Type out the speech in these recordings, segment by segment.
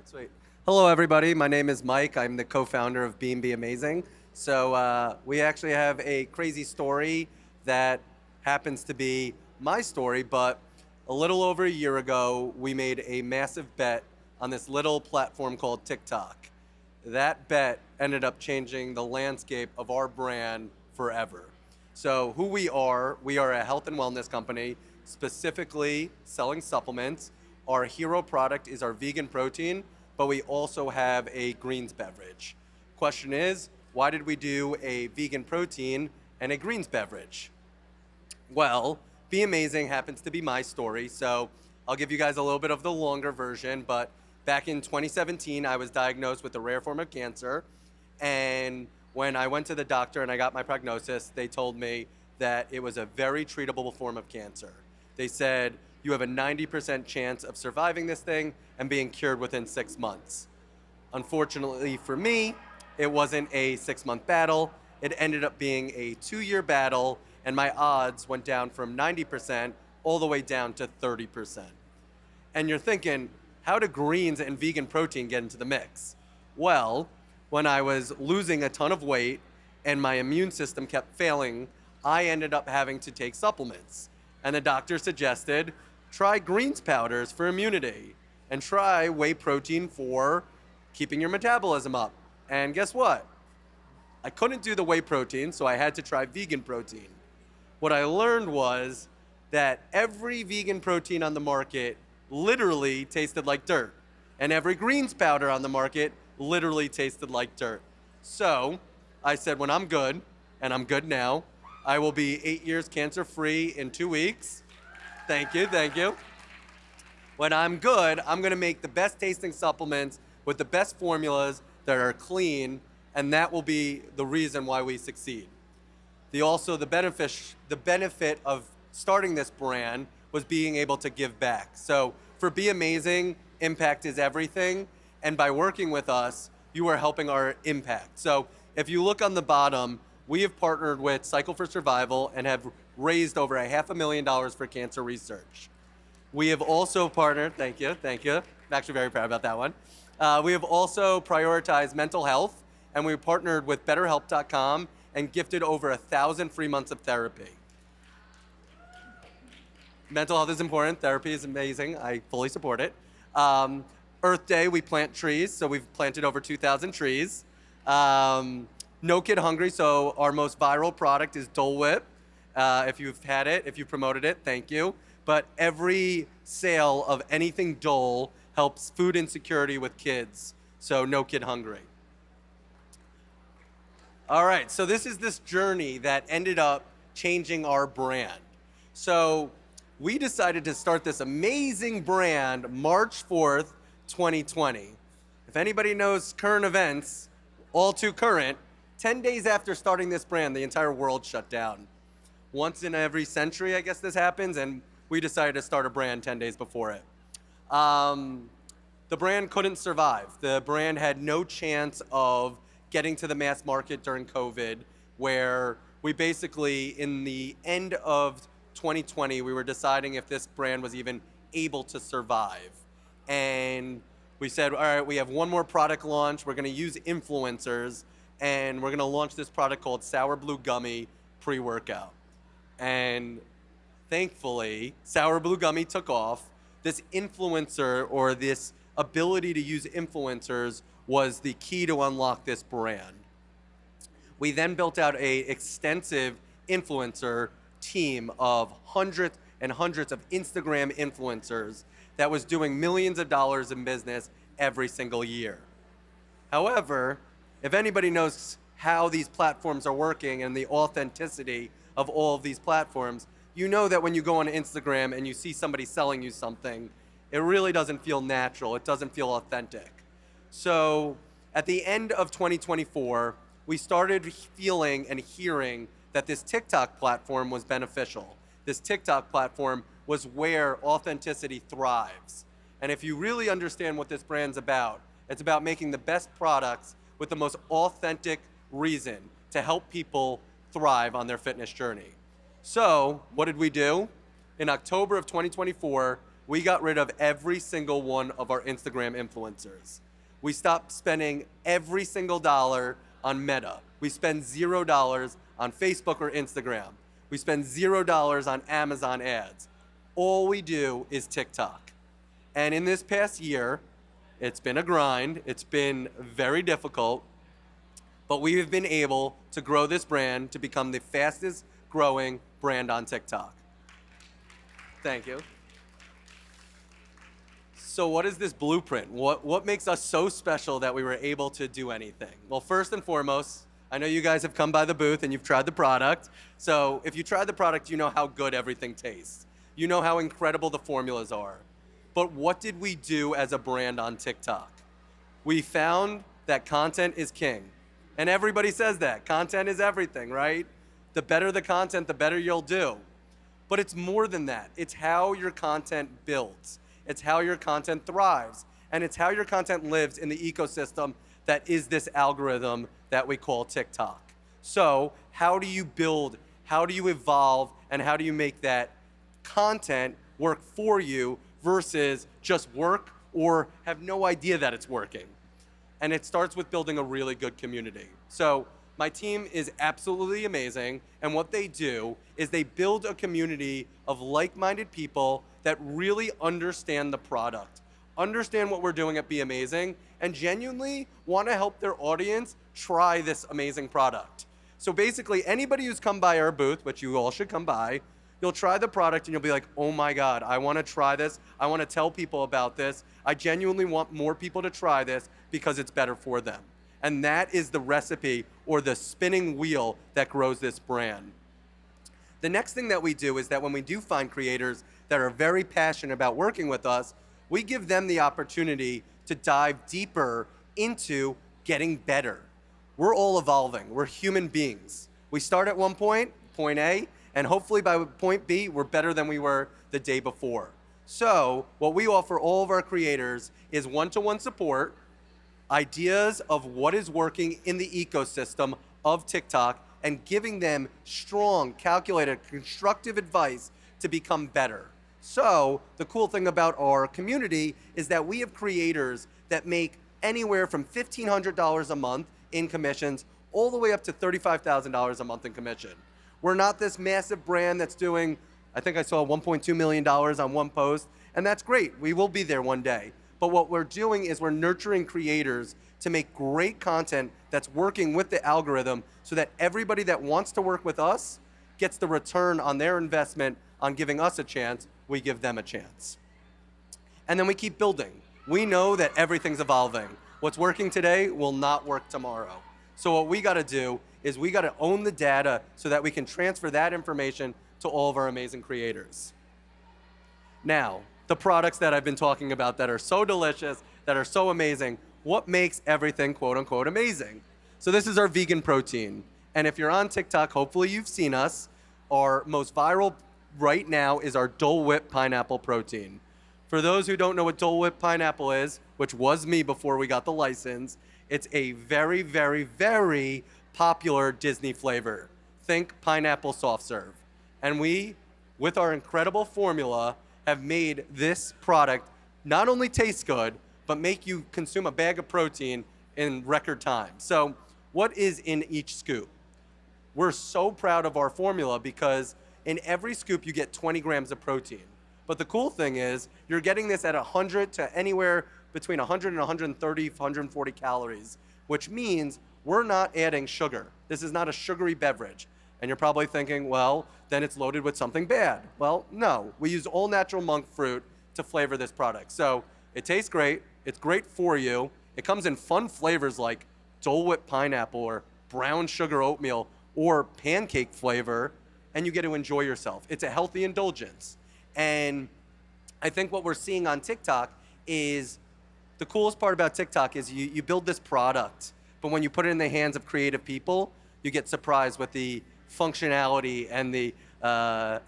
right, sweet. Hello, everybody. My name is Mike. I'm the co-founder of Beam Be Amazing. So we actually have a crazy story that happens to be my story, but a little over a year ago, we made a massive bet on this little platform called TikTok. That bet ended up changing the landscape of our brand forever. So who we are a health and wellness company, specifically selling supplements. Our hero product is our vegan protein, but we also have a greens beverage. Question is, why did we do a vegan protein and a greens beverage? Well, Be Amazing happens to be my story, so I'll give you guys a little bit of the longer version, but back in 2017, I was diagnosed with a rare form of cancer, and when I went to the doctor and I got my prognosis, they told me that it was a very treatable form of cancer. They said, you have a 90% chance of surviving this thing and being cured within 6 months. Unfortunately for me, it wasn't a 6-month battle. It ended up being a 2-year battle, and my odds went down from 90% all the way down to 30%. And you're thinking, how do greens and vegan protein get into the mix? Well, when I was losing a ton of weight and my immune system kept failing, I ended up having to take supplements. And the doctor suggested, try greens powders for immunity and try whey protein for keeping your metabolism up. And guess what? I couldn't do the whey protein, so I had to try vegan protein. What I learned was that every vegan protein on the market literally tasted like dirt, and every greens powder on the market literally tasted like dirt. So I said, when I'm good, and I'm good now, I will be 8 years cancer-free in 2 weeks. Thank you, thank you. When I'm good, I'm gonna make the best tasting supplements with the best formulas that are clean, and that will be the reason why we succeed. The benefit of starting this brand was being able to give back. So for Be Amazing, impact is everything, and by working with us, you are helping our impact. So if you look on the bottom, we have partnered with Cycle for Survival and have raised over $500,000 for cancer research. We have also partnered, thank you. I'm actually very proud about that one. We have also prioritized mental health, and we partnered with BetterHelp.com and gifted over 1,000 free months of therapy. Mental health is important, therapy is amazing, I fully support it. Earth Day, we plant trees, so we've planted over 2,000 trees. No Kid Hungry, so our most viral product is Dole Whip. If you've had it, if you promoted it, thank you. But every sale of anything Dole helps food insecurity with kids, so No Kid Hungry. All right, so this is this journey that ended up changing our brand. So we decided to start this amazing brand March 4th, 2020. If anybody knows current events, all too current, 10 days after starting this brand, the entire world shut down. Once in every century, I guess this happens, and we decided to start a brand 10 days before it. The brand couldn't survive. The brand had no chance of getting to the mass market during COVID, where we basically, in the end of 2020, we were deciding if this brand was even able to survive. And we said, all right, we have one more product launch. We're gonna use influencers, and we're gonna launch this product called Sour Blue Gummy pre-workout. And thankfully, Sour Blue Gummy took off. This influencer, or this ability to use influencers, was the key to unlock this brand. We then built out an extensive influencer team of hundreds and hundreds of Instagram influencers that was doing millions of dollars in business every single year. However, if anybody knows how these platforms are working and the authenticity of all of these platforms, you know that when you go on Instagram and you see somebody selling you something, it really doesn't feel natural. It doesn't feel authentic. So at the end of 2024, we started feeling and hearing that this TikTok platform was beneficial. This TikTok platform was where authenticity thrives. And if you really understand what this brand's about, it's about making the best products with the most authentic reason to help people thrive on their fitness journey. So what did we do? In October of 2024, we got rid of every single one of our Instagram influencers. We stopped spending every single dollar on Meta. We spend $0 on Facebook or Instagram. We spend $0 on Amazon ads. All we do is TikTok. And in this past year, it's been a grind. It's been very difficult, but we have been able to grow this brand to become the fastest growing brand on TikTok. Thank you. So what is this blueprint? What makes us so special that we were able to do anything? Well, first and foremost, I know you guys have come by the booth and you've tried the product. So if you tried the product, you know how good everything tastes. You know how incredible the formulas are. But what did we do as a brand on TikTok? We found that content is king. And everybody says that. Content is everything, right? The better the content, the better you'll do. But it's more than that. It's how your content builds. It's how your content thrives. And it's how your content lives in the ecosystem that is this algorithm that we call TikTok. So how do you build, how do you evolve, and how do you make that content work for you versus just work or have no idea that it's working? And it starts with building a really good community. So my team is absolutely amazing, and what they do is they build a community of like-minded people that really understand the product, understand what we're doing at Be Amazing, and genuinely want to help their audience try this amazing product. So basically, anybody who's come by our booth, which you all should come by, you'll try the product and you'll be like, oh my God, I want to try this. I want to tell people about this. I genuinely want more people to try this because it's better for them. And that is the recipe or the spinning wheel that grows this brand. The next thing that we do is that when we do find creators that are very passionate about working with us, we give them the opportunity to dive deeper into getting better. We're all evolving. We're human beings. We start at one point, point A, and hopefully by point B, we're better than we were the day before. So what we offer all of our creators is one-to-one support, ideas of what is working in the ecosystem of TikTok, and giving them strong, calculated, constructive advice to become better. So the cool thing about our community is that we have creators that make anywhere from $1,500 a month in commissions all the way up to $35,000 a month in commission. We're not this massive brand that's doing, I think I saw $1.2 million on one post, and that's great. We will be there one day. But what we're doing is we're nurturing creators to make great content that's working with the algorithm so that everybody that wants to work with us gets the return on their investment on giving us a chance. We give them a chance. And then we keep building. We know that everything's evolving. What's working today will not work tomorrow. So what we gotta do is we gotta own the data so that we can transfer that information to all of our amazing creators. Now, the products that I've been talking about that are so delicious, that are so amazing, what makes everything quote unquote amazing? So this is our vegan protein. And if you're on TikTok, hopefully you've seen us. Our most viral right now is our Dole Whip pineapple protein. For those who don't know what Dole Whip pineapple is, which was me before we got the license, it's a very, very, very popular Disney flavor. Think pineapple soft serve. And we, with our incredible formula, have made this product not only taste good, but make you consume a bag of protein in record time. So what is in each scoop? We're so proud of our formula because in every scoop you get 20 grams of protein. But the cool thing is you're getting this at 100 to anywhere between 100 and 130, 140 calories, which means we're not adding sugar. This is not a sugary beverage. And you're probably thinking, well, then it's loaded with something bad. Well, no, we use all natural monk fruit to flavor this product. So it tastes great, it's great for you. It comes in fun flavors like Dole Whip pineapple or brown sugar oatmeal or pancake flavor, and you get to enjoy yourself. It's a healthy indulgence. And I think what we're seeing on TikTok is the coolest part about TikTok is you build this product, but when you put it in the hands of creative people, you get surprised with the functionality and the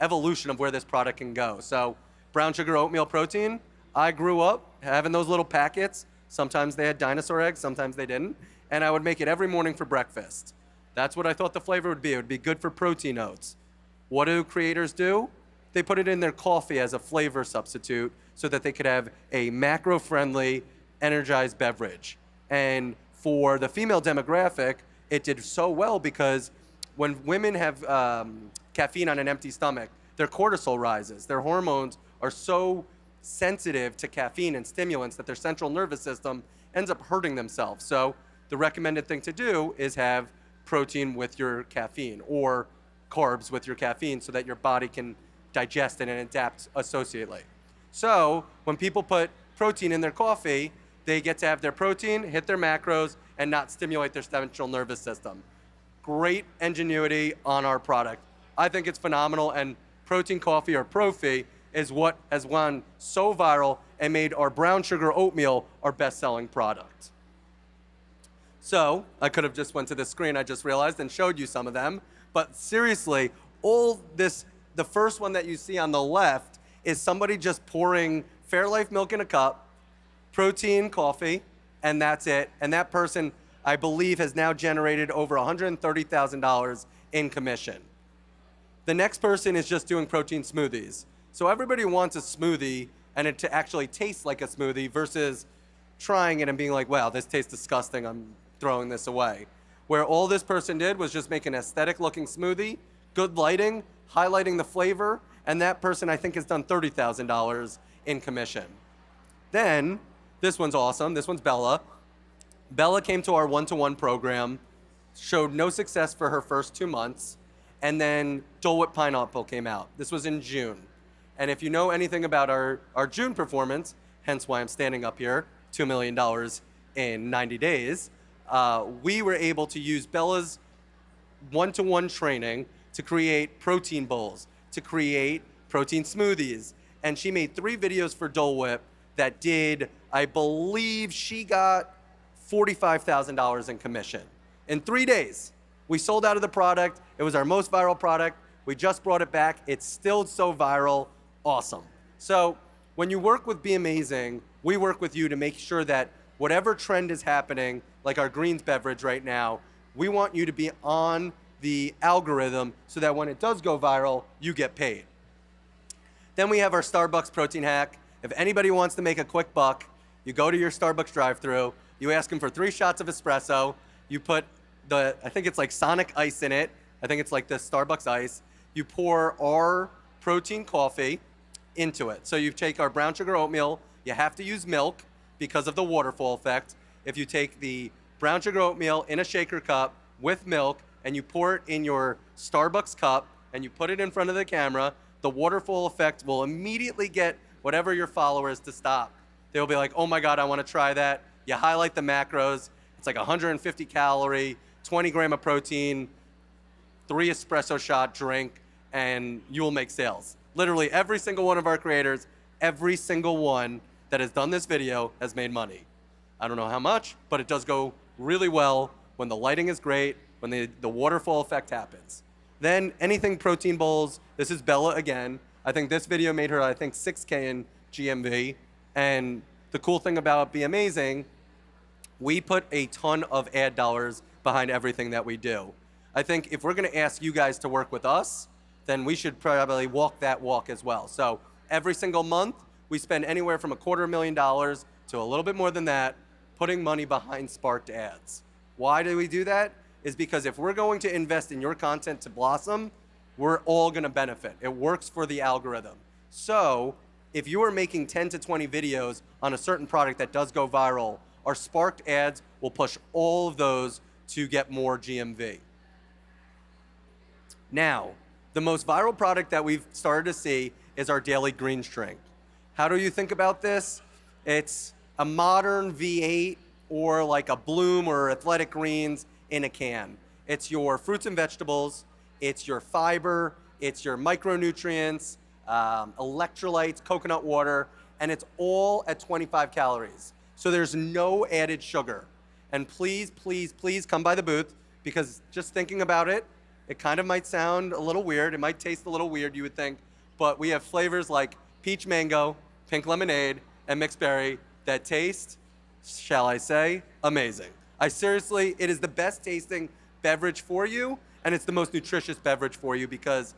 evolution of where this product can go. So brown sugar oatmeal protein, I grew up having those little packets. Sometimes they had dinosaur eggs, sometimes they didn't. And I would make it every morning for breakfast. That's what I thought the flavor would be. It would be good for protein oats. What do creators do? they put it in their coffee as a flavor substitute so that they could have a macro-friendly, energized beverage. And for the female demographic, it did so well because when women have caffeine on an empty stomach, their cortisol rises. Their hormones are so sensitive to caffeine and stimulants that their central nervous system ends up hurting themselves. So the recommended thing to do is have protein with your caffeine or carbs with your caffeine so that your body can digest it and adapt associately. So when people put protein in their coffee, they get to have their protein, hit their macros, and not stimulate their central nervous system. Great ingenuity on our product. I think it's phenomenal, and protein coffee, or Profi, is what has gone so viral and made our brown sugar oatmeal our best-selling product. So I could have just went to the screen, I just realized, and showed you some of them. But seriously, all this, the first one that you see on the left is somebody just pouring Fairlife milk in a cup, protein coffee, and that's it. And that person, I believe, has now generated over $130,000 in commission. The next person is just doing protein smoothies. So everybody wants a smoothie and it to actually taste like a smoothie versus trying it and being like, wow, this tastes disgusting, I'm throwing this away. Where all this person did was just make an aesthetic looking smoothie, good lighting, highlighting the flavor, and that person I think has done $30,000 in commission. Then, this one's awesome, this one's Bella. Bella came to our one-to-one program, showed no success for her first 2 months, and then Dole Whip Pineapple came out. This was in June. And if you know anything about our June performance, hence why I'm standing up here, $2 million in 90 days, we were able to use Bella's one-to-one training to create protein bowls, to create protein smoothies. And she made 3 videos for Dole Whip that did, I believe she got $45,000 in commission. In 3 days, we sold out of the product. It was our most viral product. We just brought it back. It's still so viral. Awesome. So when you work with Be Amazing, we work with you to make sure that whatever trend is happening, like our greens beverage right now, we want you to be on the algorithm so that when it does go viral, you get paid. Then we have our Starbucks protein hack. If anybody wants to make a quick buck, you go to your Starbucks drive-thru, you ask them for 3 shots of espresso, you put I think it's like Sonic Ice in it. I think it's like the Starbucks Ice. You pour our protein coffee into it. So you take our brown sugar oatmeal. You have to use milk because of the waterfall effect. If you take the brown sugar oatmeal in a shaker cup with milk and you pour it in your Starbucks cup and you put it in front of the camera, the waterfall effect will immediately get whatever your followers to stop. They'll be like, oh my God, I want to try that. You highlight the macros. It's like 150 calorie, 20 gram of protein, 3 espresso shot drink, and you will make sales. Literally every single one of our creators, every single one that has done this video has made money. I don't know how much, but it does go really well when the lighting is great, when the waterfall effect happens. Then anything protein bowls, this is Bella again. I think this video made her, I think, 6K in GMV. And the cool thing about Be Amazing, we put a ton of ad dollars behind everything that we do. I think if we're gonna ask you guys to work with us, then we should probably walk that walk as well. So every single month, we spend anywhere from $250,000 to a little bit more than that, putting money behind sparked ads. Why do we do that? Is because if we're going to invest in your content to blossom, we're all gonna benefit. It works for the algorithm. So if you are making 10 to 20 videos on a certain product that does go viral, our sparked ads will push all of those to get more GMV. Now, the most viral product that we've started to see is our daily greens drink. How do you think about this? It's a modern V8 or like a Bloom or Athletic Greens in a can. It's your fruits and vegetables, it's your fiber, it's your micronutrients, electrolytes, coconut water, and it's all at 25 calories. So there's no added sugar. And please, please, please come by the booth because just thinking about it, it kind of might sound a little weird. It might taste a little weird, you would think, but we have flavors like peach mango, pink lemonade, and mixed berry that taste, shall I say, amazing. Seriously, it is the best tasting beverage for you, and it's the most nutritious beverage for you because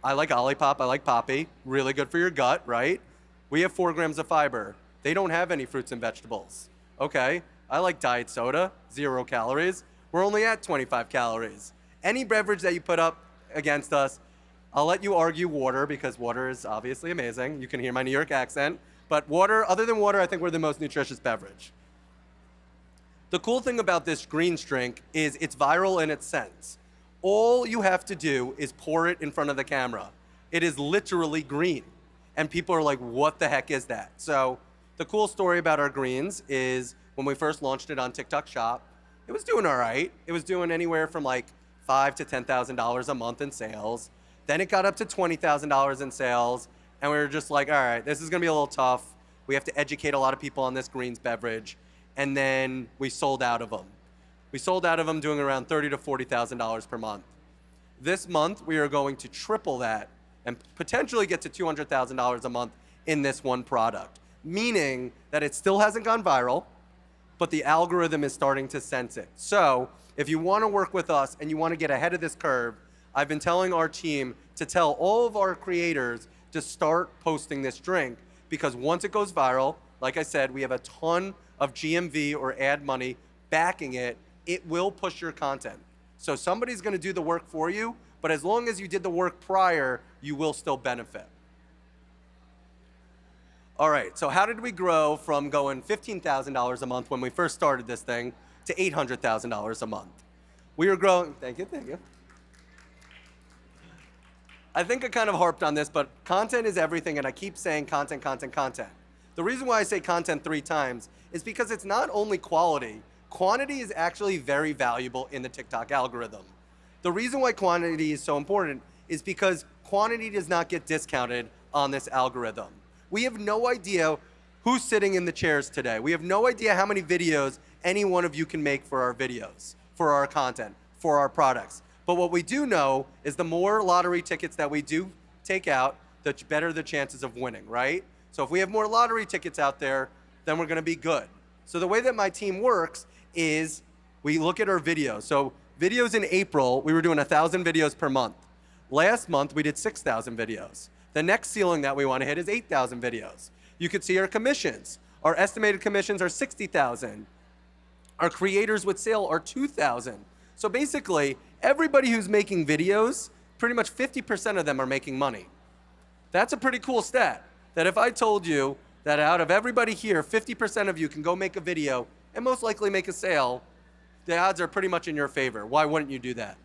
I like Olipop, I like Poppy, really good for your gut, right? We have 4 grams of fiber. They don't have any fruits and vegetables. Okay, I like diet soda, 0 calories. We're only at 25 calories. Any beverage that you put up against us, I'll let you argue water because water is obviously amazing. You can hear my New York accent. But water, other than water, I think we're the most nutritious beverage. The cool thing about this greens drink is it's viral in its sense. All you have to do is pour it in front of the camera. It is literally green. And people are like, what the heck is that? So the cool story about our greens is when we first launched it on TikTok Shop, it was doing all right. It was doing anywhere from like $5,000 to $10,000 a month in sales. Then it got up to $20,000 in sales. And we were just like, all right, this is gonna be a little tough. We have to educate a lot of people on this greens beverage. And then we sold out of them. We sold out of them doing around $30,000 to $40,000 per month. This month, we are going to triple that and potentially get to $200,000 a month in this one product, meaning that it still hasn't gone viral, but the algorithm is starting to sense it. So if you wanna work with us and you wanna get ahead of this curve, I've been telling our team to tell all of our creators to start posting this drink because once it goes viral, like I said, we have a ton of GMV or ad money backing it, it will push your content. So somebody's gonna do the work for you, but as long as you did the work prior, you will still benefit. All right, so how did we grow from going $15,000 a month when we first started this thing to $800,000 a month? We were growing, thank you. I think I kind of harped on this, but content is everything, and I keep saying content. The reason why I say content 3 times is because it's not only quality, quantity is actually very valuable in the TikTok algorithm. The reason why quantity is so important is because quantity does not get discounted on this algorithm. We have no idea who's sitting in the chairs today. We have no idea how many videos any one of you can make for our videos, for our content, for our products. But what we do know is the more lottery tickets that we do take out, the better the chances of winning, right? So if we have more lottery tickets out there, then we're gonna be good. So the way that my team works is we look at our videos. So videos in April, we were doing 1,000 videos per month. Last month, we did 6,000 videos. The next ceiling that we wanna hit is 8,000 videos. You could see our commissions. Our estimated commissions are 60,000. Our creators with sale are 2,000. So basically, everybody who's making videos, pretty much 50% of them are making money. That's a pretty cool stat, that if I told you that out of everybody here, 50% of you can go make a video and most likely make a sale, the odds are pretty much in your favor. Why wouldn't you do that?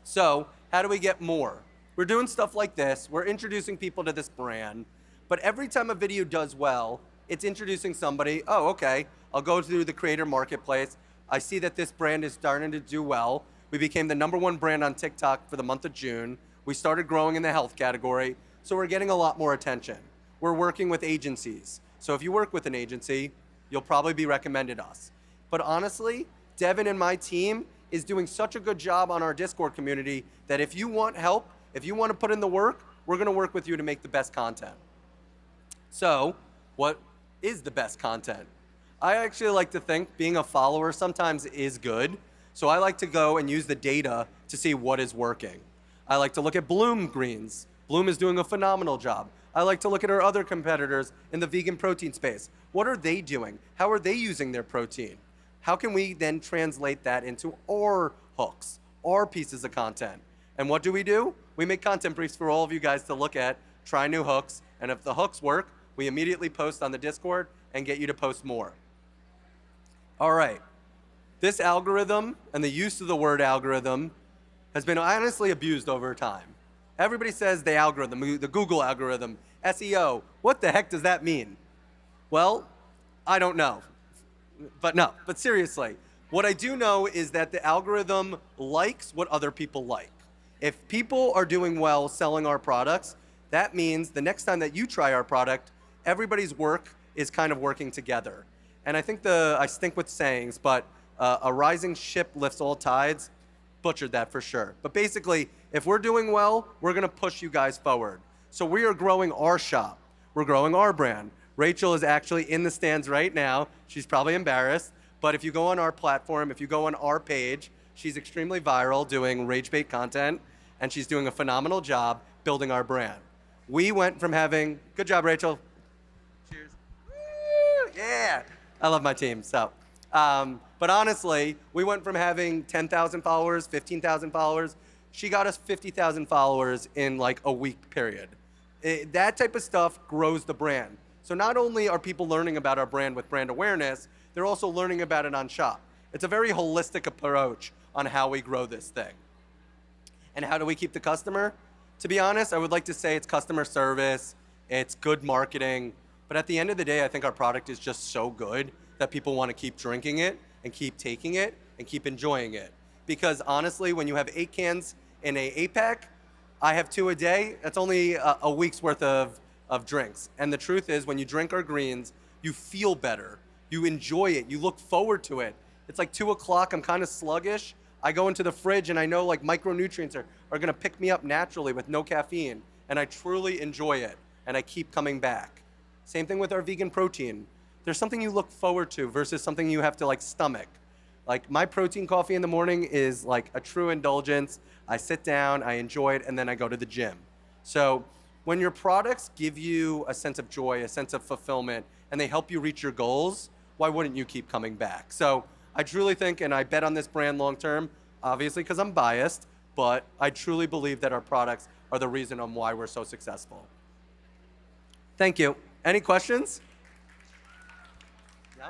So how do we get more? We're doing stuff like this. We're introducing people to this brand. But every time a video does well, it's introducing somebody, oh, okay, I'll go through the creator marketplace. I see that this brand is starting to do well. We became the #1 brand on TikTok for the month of June. We started growing in the health category. So we're getting a lot more attention. We're working with agencies. So if you work with an agency, you'll probably be recommended us. But honestly, Devin and my team is doing such a good job on our Discord community that if you want help, if you want to put in the work, we're gonna work with you to make the best content. So, what is the best content? I actually like to think being a follower sometimes is good. So I like to go and use the data to see what is working. I like to look at Bloom Greens. Bloom is doing a phenomenal job. I like to look at our other competitors in the vegan protein space. What are they doing? How are they using their protein? How can we then translate that into our hooks, our pieces of content? And what do? We make content briefs for all of you guys to look at, try new hooks, and if the hooks work, we immediately post on the Discord and get you to post more. All right, this algorithm and the use of the word algorithm has been honestly abused over time. Everybody says the algorithm, the Google algorithm, SEO. What the heck does that mean? Well, I don't know. But seriously, what I do know is that the algorithm likes what other people like. If people are doing well selling our products, that means the next time that you try our product, everybody's work is kind of working together. And I think I stink with sayings, but a rising ship lifts all tides. Butchered that for sure. But basically, if we're doing well, we're gonna push you guys forward. So we are growing our shop. We're growing our brand. Rachel is actually in the stands right now. She's probably embarrassed, but if you go on our platform, if you go on our page, she's extremely viral doing rage bait content. and she's doing a phenomenal job building our brand. We went from having, good job, Rachel. Cheers. Woo, yeah. I love my team, so. But honestly, we went from having 10,000 followers, 15,000 followers. She got us 50,000 followers in like a week period. That type of stuff grows the brand. So not only are people learning about our brand with brand awareness, they're also learning about it on Shop. It's a very holistic approach on how we grow this thing. And how do we keep the customer? To be honest, I would like to say it's customer service, it's good marketing, but at the end of the day, I think our product is just so good that people want to keep drinking it and keep taking it and keep enjoying it. Because honestly, when you have 8 cans in a 8-pack, I have 2 a day, that's only a week's worth of drinks. And the truth is, when you drink our greens, you feel better, you enjoy it, you look forward to it. It's like 2 o'clock, I'm kind of sluggish. I go into the fridge and I know like micronutrients are gonna pick me up naturally with no caffeine, and I truly enjoy it, and I keep coming back. Same thing with our vegan protein. There's something you look forward to versus something you have to like stomach. Like my protein coffee in the morning is like a true indulgence. I sit down, I enjoy it, and then I go to the gym. So when your products give you a sense of joy, a sense of fulfillment, and they help you reach your goals, why wouldn't you keep coming back? So I truly think, and I bet on this brand long term, obviously because I'm biased, but I truly believe that our products are the reason on why we're so successful. Thank you. Any questions? No?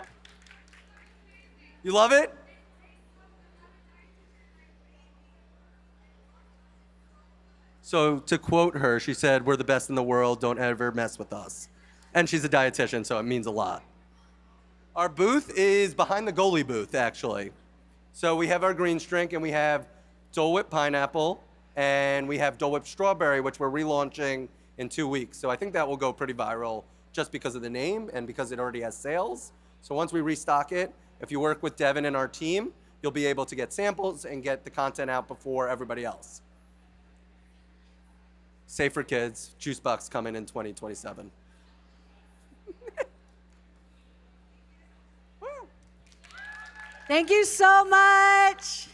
You love it? So to quote her, she said, "We're the best in the world, don't ever mess with us." And she's a dietitian, so it means a lot. Our booth is behind the goalie booth, actually. So we have our greens drink, and we have Dole Whip pineapple, and we have Dole Whip strawberry, which we're relaunching in 2 weeks. So I think that will go pretty viral just because of the name and because it already has sales. So once we restock it, if you work with Devin and our team, you'll be able to get samples and get the content out before everybody else. Safe for kids, juice box coming in 2027. Thank you so much.